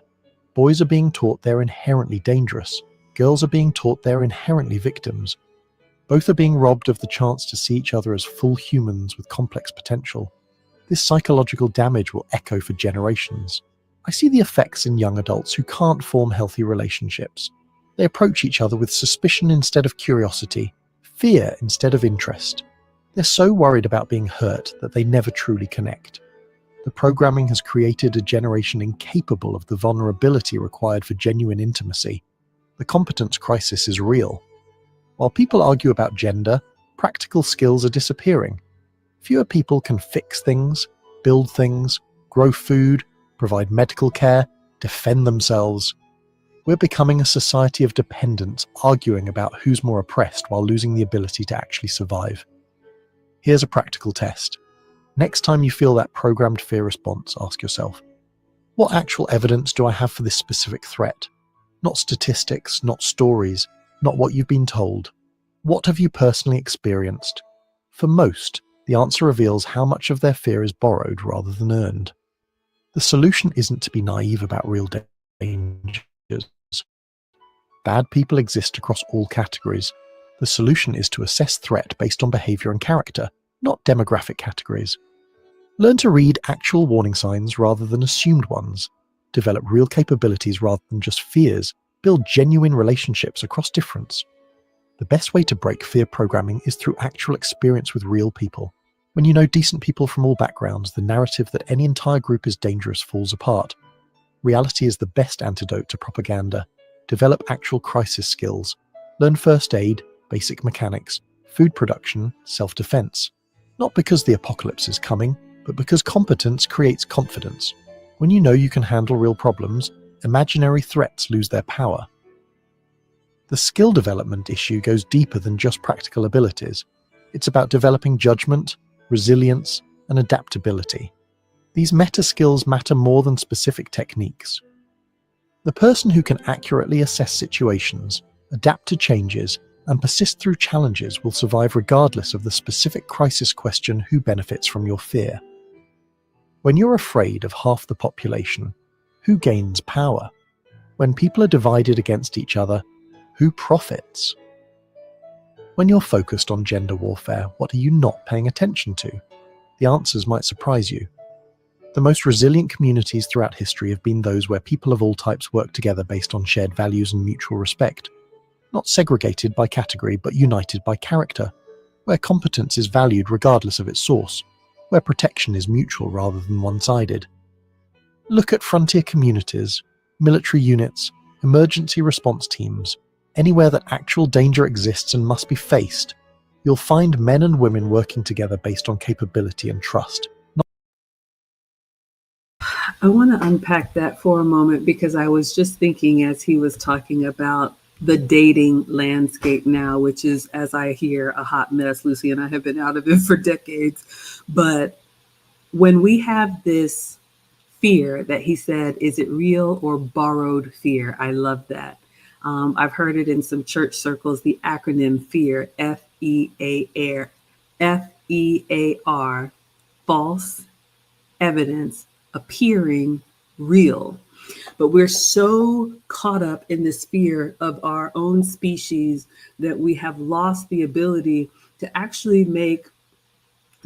Boys are being taught they're inherently dangerous. Girls are being taught they're inherently victims. Both are being robbed of the chance to see each other as full humans with complex potential. This psychological damage will echo for generations. I see the effects in young adults who can't form healthy relationships. They approach each other with suspicion instead of curiosity, fear instead of interest. They're so worried about being hurt that they never truly connect. The programming has created a generation incapable of the vulnerability required for genuine intimacy. The competence crisis is real. While people argue about gender, practical skills are disappearing. Fewer people can fix things, build things, grow food, provide medical care, defend themselves. We're becoming a society of dependents, arguing about who's more oppressed while losing the ability to actually survive. Here's a practical test. Next time you feel that programmed fear response, ask yourself, what actual evidence do I have for this specific threat? Not statistics, not stories, not what you've been told. What have you personally experienced? For most, the answer reveals how much of their fear is borrowed rather than earned. The solution isn't to be naive about real dangers. Bad people exist across all categories. The solution is to assess threat based on behavior and character, not demographic categories. Learn to read actual warning signs rather than assumed ones. Develop real capabilities rather than just fears. Build genuine relationships across difference. The best way to break fear programming is through actual experience with real people. When you know decent people from all backgrounds, the narrative that any entire group is dangerous falls apart. Reality is the best antidote to propaganda. Develop actual crisis skills. Learn first aid, basic mechanics, food production, self-defense. Not because the apocalypse is coming, but because competence creates confidence. When you know you can handle real problems, imaginary threats lose their power. The skill development issue goes deeper than just practical abilities. It's about developing judgment, resilience, and adaptability. These meta skills matter more than specific techniques. The person who can accurately assess situations, adapt to changes, and persist through challenges will survive regardless of the specific crisis question: who benefits from your fear? When you're afraid of half the population, who gains power? When people are divided against each other, who profits? When you're focused on gender warfare, what are you not paying attention to? The answers might surprise you. The most resilient communities throughout history have been those where people of all types work together based on shared values and mutual respect, not segregated by category but united by character, where competence is valued regardless of its source, where protection is mutual rather than one-sided. Look at frontier communities, military units, emergency response teams, anywhere that actual danger exists and must be faced. You'll find men and women working together based on capability and trust. I want to unpack that for a moment because I was just thinking as he was talking about the dating landscape now, which is, as I hear, a hot mess. Lucy and I have been out of it for decades. But when we have this fear that he said, is it real or borrowed fear? I love that. I've heard it in some church circles, the acronym FEAR, FEAR, FEAR, false evidence appearing real. But we're so caught up in this fear of our own species that we have lost the ability to actually make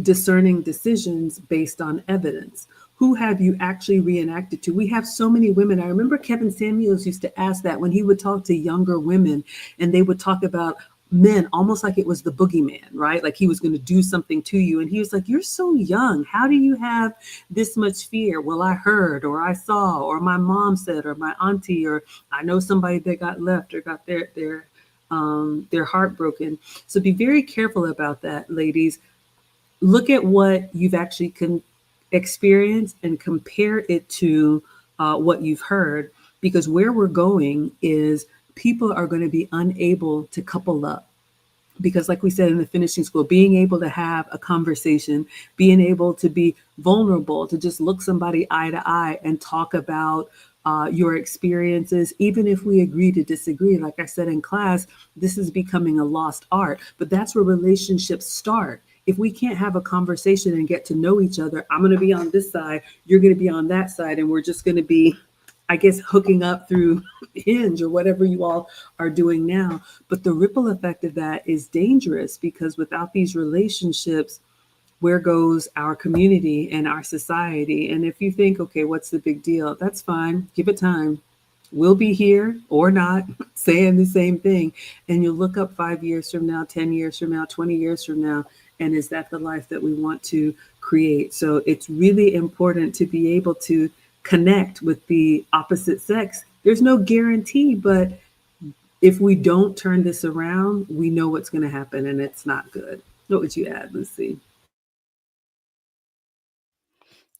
discerning decisions based on evidence. Who have you actually reenacted to? We have so many women. I remember Kevin Samuels used to ask that when he would talk to younger women, and they would talk about men almost like it was the boogeyman, right? Like he was going to do something to you. And he was like, you're so young. How do you have this much fear? Well, I heard, or I saw, or my mom said, or my auntie, or I know somebody that got left or got their heart broken. So be very careful about that, ladies. Look at what you've actually experienced and compare it to what you've heard, because where we're going is people are going to be unable to couple up. Because like we said in the finishing school, being able to have a conversation, being able to be vulnerable, to just look somebody eye to eye and talk about your experiences, even if we agree to disagree. Like I said in class, this is becoming a lost art, but that's where relationships start. If we can't have a conversation and get to know each other, I'm going to be on this side, you're going to be on that side, and we're just going to be, I guess, hooking up through Hinge or whatever you all are doing now. But the ripple effect of that is dangerous, because without these relationships, where goes our community and our society? And if you think, okay, what's the big deal? That's fine. Give it time. We'll be here or not saying the same thing. And you'll look up 5 years from now, 10 years from now, 20 years from now. And is that the life that we want to create? So it's really important to be able to connect with the opposite sex. There's no guarantee, but if we don't turn this around, we know what's going to happen, and it's not good. What would you add, Lucy?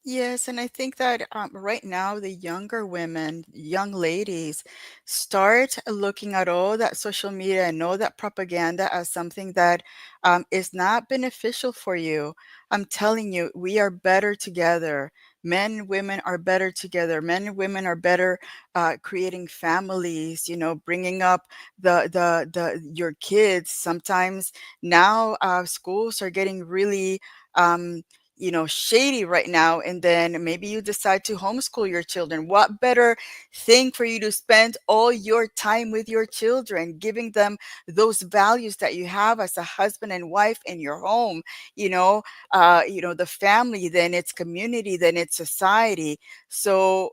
Yes, and I think that right now the younger women, young ladies, start looking at all that social media and all that propaganda as something that is not beneficial for you. I'm telling you, we are better together. Men and women are better together. Men and women are better creating families. Bringing up the your kids. Sometimes now schools are getting really. Shady right now, and then maybe you decide to homeschool your children. What better thing for you to spend all your time with your children, giving them those values that you have as a husband and wife in your home, the family, then it's community, then it's society. So,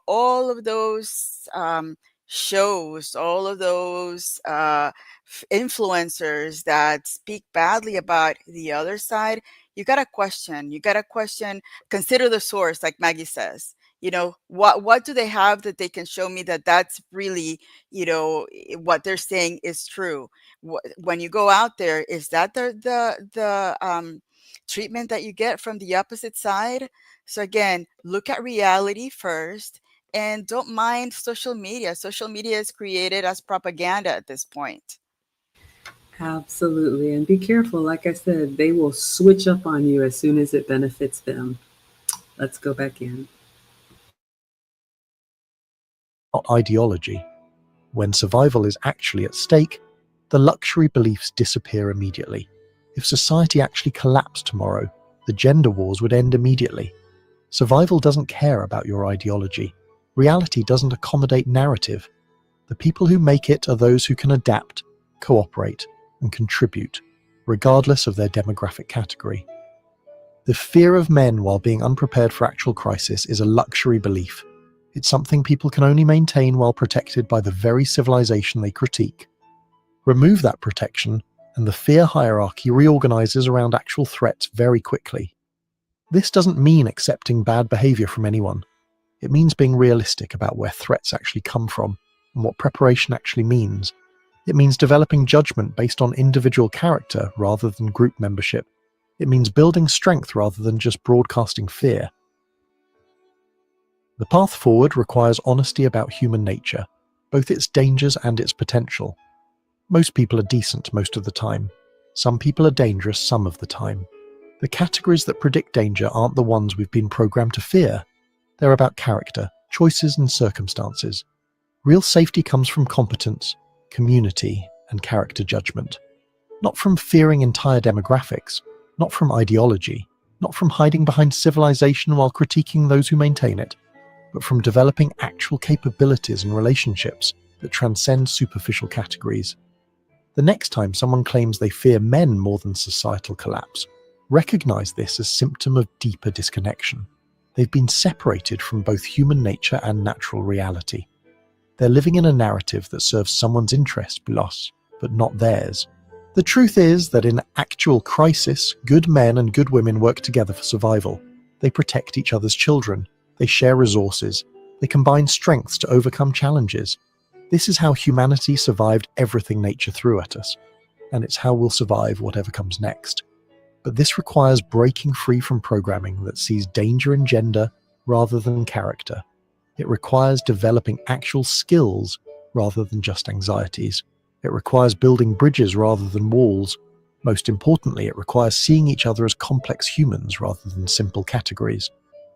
all of those shows, all of those influencers that speak badly about the other side, you got to question. You got to question, consider the source, like Maggie says. What do they have that they can show me that's really, what they're saying is true? When you go out there, is that the treatment that you get from the opposite side? So again, look at reality first, and don't mind social media. Social media is created as propaganda at this point. Absolutely. And be careful. Like I said, they will switch up on you as soon as it benefits them. Let's go back in. Not ideology. When survival is actually at stake, the luxury beliefs disappear immediately. If society actually collapsed tomorrow, the gender wars would end immediately. Survival doesn't care about your ideology. Reality doesn't accommodate narrative. The people who make it are those who can adapt, cooperate, and contribute, regardless of their demographic category. The fear of men while being unprepared for actual crisis is a luxury belief. It's something people can only maintain while protected by the very civilization they critique. Remove that protection, and the fear hierarchy reorganizes around actual threats very quickly. This doesn't mean accepting bad behavior from anyone. It means being realistic about where threats actually come from and what preparation actually means. It means developing judgment based on individual character rather than group membership. It means building strength rather than just broadcasting fear. The path forward requires honesty about human nature, both its dangers and its potential. Most people are decent most of the time. Some people are dangerous some of the time. The categories that predict danger aren't the ones we've been programmed to fear. They're about character, choices, and circumstances. Real safety comes from competence, community, and character judgment. Not from fearing entire demographics, not from ideology, not from hiding behind civilization while critiquing those who maintain it, but from developing actual capabilities and relationships that transcend superficial categories. The next time someone claims they fear men more than societal collapse, recognize this as a symptom of deeper disconnection. They've been separated from both human nature and natural reality. They're living in a narrative that serves someone's interest, but not theirs. The truth is that in actual crisis, good men and good women work together for survival. They protect each other's children. They share resources. They combine strengths to overcome challenges. This is how humanity survived everything nature threw at us, and it's how we'll survive whatever comes next. But this requires breaking free from programming that sees danger in gender rather than character. It requires developing actual skills rather than just anxieties. It requires building bridges rather than walls. Most importantly, it requires seeing each other as complex humans rather than simple categories.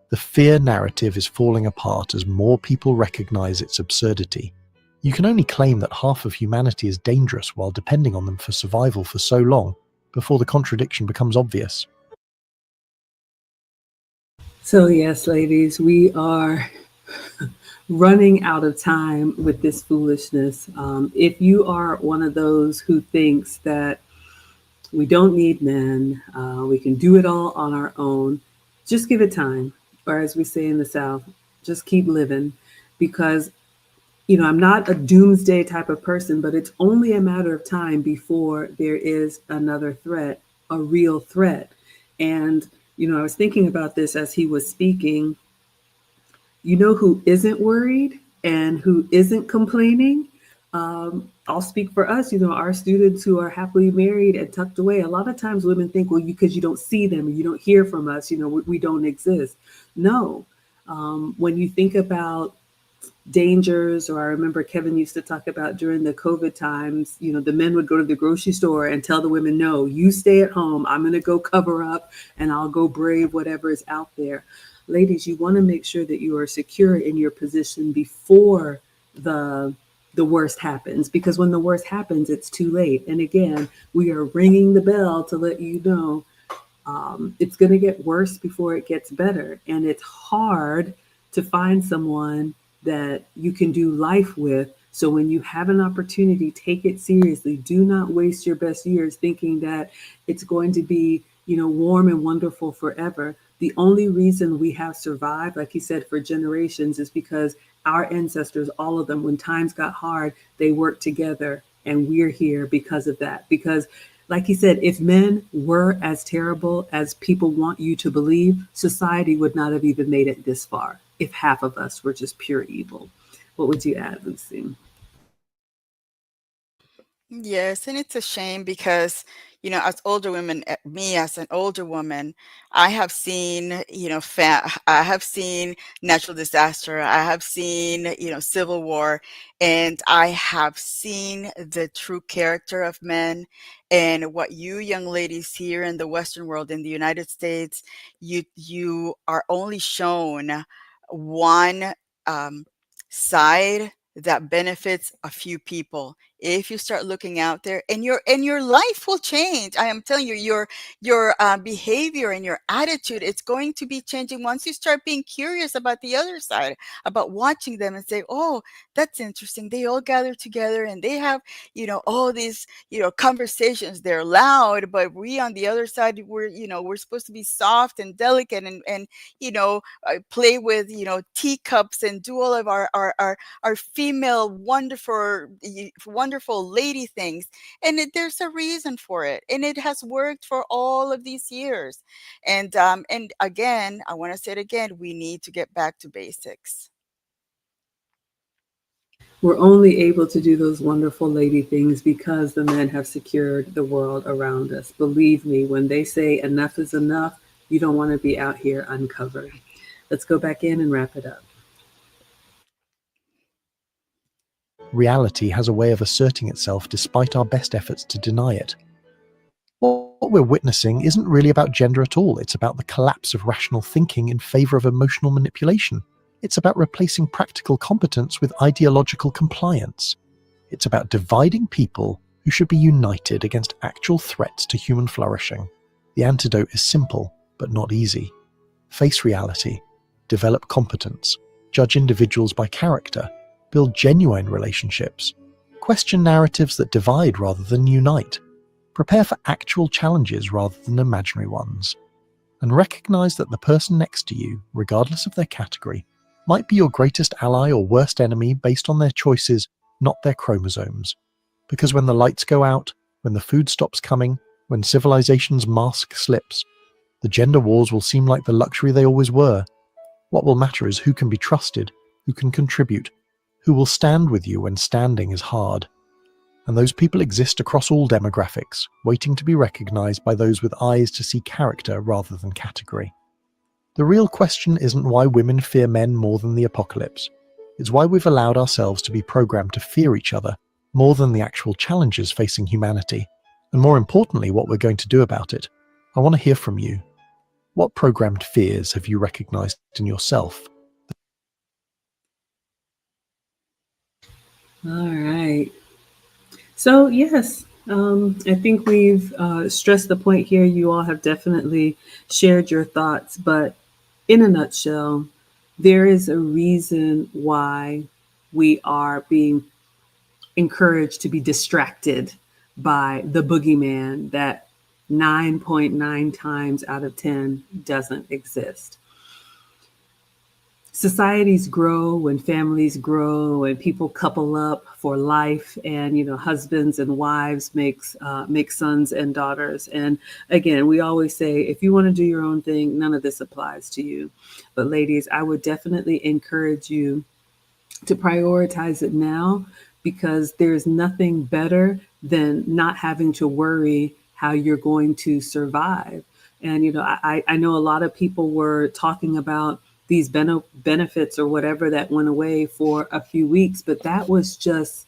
The fear narrative is falling apart as more people recognize its absurdity. You can only claim that half of humanity is dangerous while depending on them for survival for so long, before the contradiction becomes obvious. So, yes, ladies, we are running out of time with this foolishness. If you are one of those who thinks that we don't need men, we can do it all on our own, just give it time. Or as we say in the South, just keep living. Because, I'm not a doomsday type of person, but it's only a matter of time before there is another threat, a real threat. And, I was thinking about this as he was speaking. Who isn't worried and who isn't complaining? I'll speak for us, our students who are happily married and tucked away. A lot of times women think, well, because you don't see them and you don't hear from us, we don't exist. No. When you think about dangers, or I remember Kevin used to talk about during the COVID times, the men would go to the grocery store and tell the women, no, you stay at home. I'm going to go cover up and I'll go brave whatever is out there. Ladies, you want to make sure that you are secure in your position before the worst happens, because when the worst happens, it's too late. And again, we are ringing the bell to let you know it's going to get worse before it gets better. And it's hard to find someone that you can do life with. So when you have an opportunity, take it seriously. Do not waste your best years thinking that it's going to be, warm and wonderful forever. The only reason we have survived, like he said, for generations is because our ancestors, all of them, when times got hard, they worked together, and we're here because of that. Because, like he said, if men were as terrible as people want you to believe, society would not have even made it this far if half of us were just pure evil. What would you add, Lucy? Yes, and it's a shame because, as older women, me as an older woman, I have seen, I have seen natural disaster, I have seen, civil war, and I have seen the true character of men. And what you young ladies here in the Western world, in the United States, you are only shown one um, side that benefits a few people. If you start looking out there, and your life will change. I am telling you, your behavior and your attitude, it's going to be changing once you start being curious about the other side, about watching them and say, oh, that's interesting, they all gather together and they have, all these, conversations. They're loud, but we on the other side, we're supposed to be soft and delicate, and play with, teacups, and do all of our female wonderful lady things. And there's a reason for it, and it has worked for all of these years. And again, I want to say it again, we need to get back to basics. We're only able to do those wonderful lady things because the men have secured the world around us. Believe me, when they say enough is enough, you don't want to be out here uncovered. Let's go back in and wrap it up. Reality has a way of asserting itself despite our best efforts to deny it. What we're witnessing isn't really about gender at all. It's about the collapse of rational thinking in favor of emotional manipulation. It's about replacing practical competence with ideological compliance. It's about dividing people who should be united against actual threats to human flourishing. The antidote is simple, but not easy. Face reality, develop competence, judge individuals by character, build genuine relationships, question narratives that divide rather than unite, prepare for actual challenges rather than imaginary ones, and recognize that the person next to you, regardless of their category, might be your greatest ally or worst enemy based on their choices, not their chromosomes. Because when the lights go out, when the food stops coming, when civilization's mask slips, the gender wars will seem like the luxury they always were. What will matter is who can be trusted, who can contribute, who will stand with you when standing is hard. And those people exist across all demographics, waiting to be recognized by those with eyes to see character rather than category. The real question isn't why women fear men more than the apocalypse. It's why we've allowed ourselves to be programmed to fear each other more than the actual challenges facing humanity. And more importantly, what we're going to do about it. I want to hear from you. What programmed fears have you recognized in yourself? All right. So, yes, I think we've stressed the point here. You all have definitely shared your thoughts, but in a nutshell, there is a reason why we are being encouraged to be distracted by the boogeyman that 9.9 times out of 10 doesn't exist. Societies grow when families grow and people couple up for life, and husbands and wives make sons and daughters. And again, we always say, if you want to do your own thing, none of this applies to you. But ladies, I would definitely encourage you to prioritize it now, because there's nothing better than not having to worry how you're going to survive. And I know a lot of people were talking about these benefits or whatever that went away for a few weeks, but that was just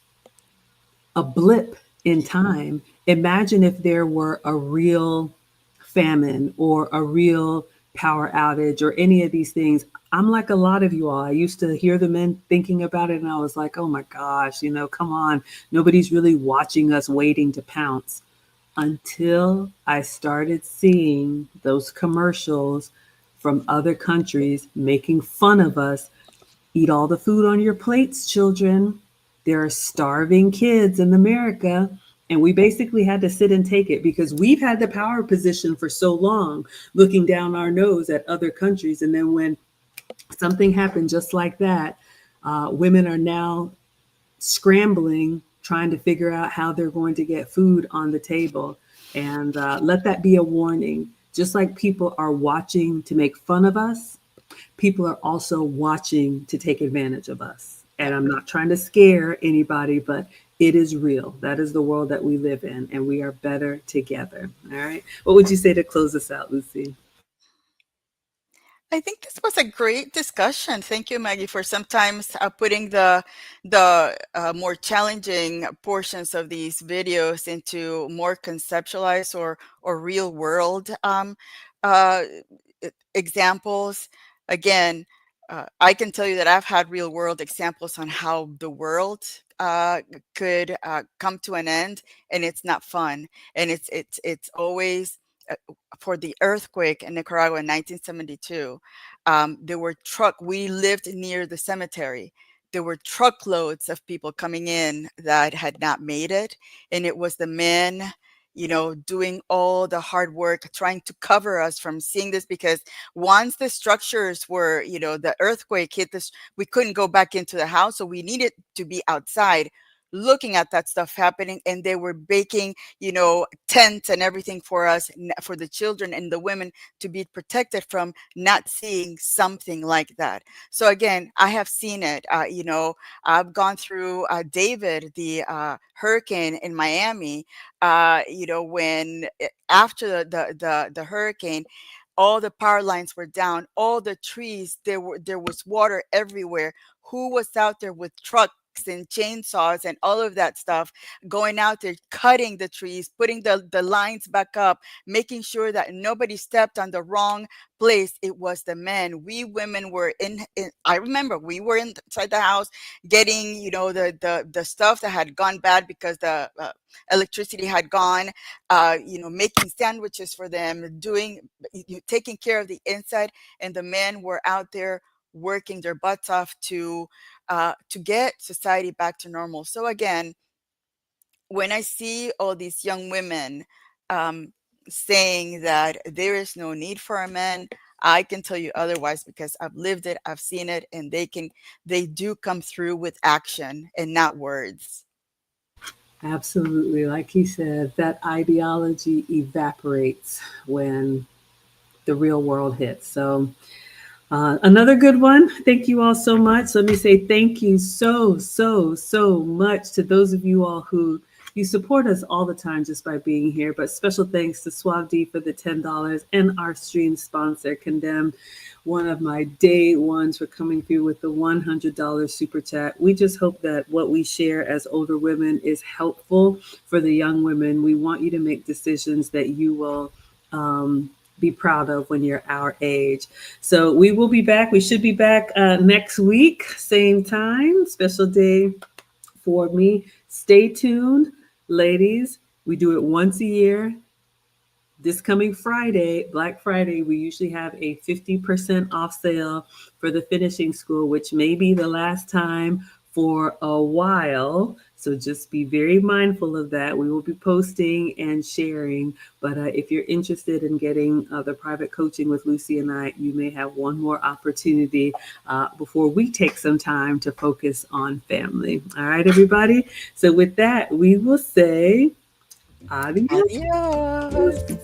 a blip in time. Imagine if there were a real famine or a real power outage or any of these things. I'm like a lot of you all. I used to hear the men thinking about it, and I was like, oh my gosh, come on. Nobody's really watching us waiting to pounce, until I started seeing those commercials from other countries making fun of us. Eat all the food on your plates, children. There are starving kids in America. And we basically had to sit and take it because we've had the power position for so long, looking down our nose at other countries. And then when something happened just like that, Women are now scrambling, trying to figure out how they're going to get food on the table. And let that be a warning. Just like people are watching to make fun of us, people are also watching to take advantage of us. And Yep. I'm not trying to scare anybody, but it is real. That is the world that we live in, and we are better together. All right. What would you say to close us out, Lucy? I think this was a great discussion. Thank you, Maggie, for sometimes putting the more challenging portions of these videos into more conceptualized or real world uh, examples. Again, I can tell you that I've had real world examples on how the world could come to an end, and it's not fun. And it's always uh, for the earthquake in Nicaragua in 1972. There were we lived near the cemetery. There were truckloads of people coming in that had not made it. And it was the men, doing all the hard work, trying to cover us from seeing this, because once the structures were, the earthquake hit this, we couldn't go back into the house. So we needed to be outside looking at that stuff happening. And they were baking, tents and everything for us, for the children and the women, to be protected from not seeing something like that. So again, I have seen it. I've gone through David, the hurricane in Miami. When after the hurricane, all the power lines were down, all the trees, there was water everywhere. Who was out there with trucks and chainsaws and all of that stuff, going out there, cutting the trees, putting the lines back up, making sure that nobody stepped on the wrong place? It was the men. We women were in I remember we were inside the house getting, the stuff that had gone bad because the electricity had gone, making sandwiches for them, taking care of the inside. And the men were out there working their butts off to get society back to normal. So again, when I see all these young women um, saying that there is no need for a man, I can tell you otherwise, because I've lived it, I've seen it, and they do come through with action and not words. Absolutely. Like he said, that ideology evaporates when the real world hits. So, another good one. Thank you all so much. Let me say thank you so much to those of you all who you support us all the time just by being here. But special thanks to Suave D for the $10 and our stream sponsor, Condemn, one of my day ones, for coming through with the $100 super chat. We just hope that what we share as older women is helpful for the young women. We want you to make decisions that you will be proud of when you're our age. So we will be back. We should be back next week, same time, special day for me. Stay tuned, ladies. We do it once a year. This coming Friday, Black Friday, we usually have a 50% off sale for the finishing school, which may be the last time for a while. So just be very mindful of that. We will be posting and sharing. But if you're interested in getting the private coaching with Lucy and I, you may have one more opportunity before we take some time to focus on family. All right, everybody. So with that, we will say adios. Adios.